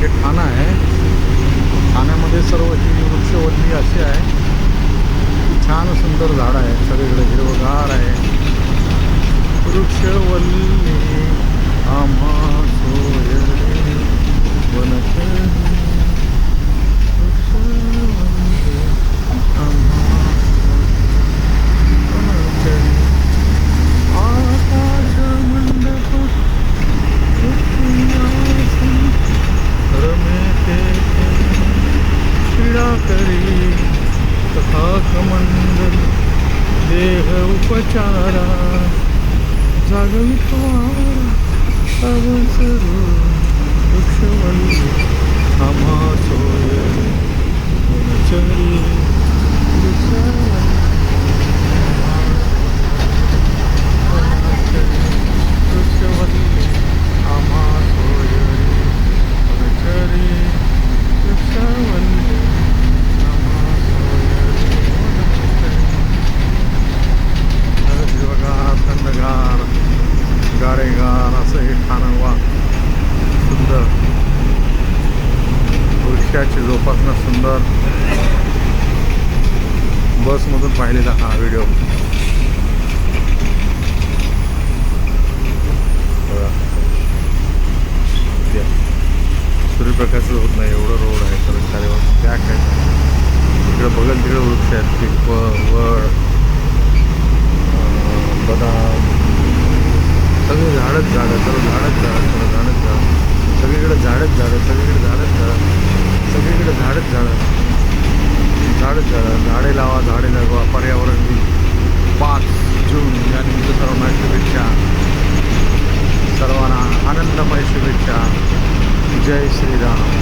हे ठाणं आहे. ठाण्यामध्ये सर्व ही वृक्षवल्ली अशी आहे. छान सुंदर झाड आहे, सगळीकडे हिरवगार आहे. वृक्षवल्ली आम्हा सोयरे वनचरी, वृक्षवल्ली आम्हा वनचरी, आकाश मंडप रमेते क्रीडा करी तथा कमंडल देह उपचारा जागवितो अवसरू वृक्षवल्ली आम्हा सोयरी वनचरी, वृक्षवल्ली वृक्षवल्ली आम्हा सोयरी वनचरी, वृक्षवल्ली आम्हा सोयरी वनचरी. हिरवगार थंडगार गारेगार असं हे ठाणं वा सुंदर. वृक्षाची जोपासना सुंदर. बसमधून पाहिलेला हा व्हिडिओ. सूर्यप्रकाश होत नाही एवढं रोड आहे तर चालेवर त्या काय तिकडे बघल तिकडे वृक्ष आहेत. पिंपळ, वड, बदाम, सगळे झाडच झाडं, सर्व झाडच झाडं, सर्व झाडच झाडं, सगळीकडे झाडच झाडं, सगळीकडे झाडच झाडं, सगळीकडे झाडच झाडं, झाडच झाडं. झाडे लावा, झाडे जगवा. पर्यावरण दिन 5 जून या निमित्त सर्वांना शुभेच्छा. सर्वांना आनंदमय शुभेच्छा. जय श्रीराम.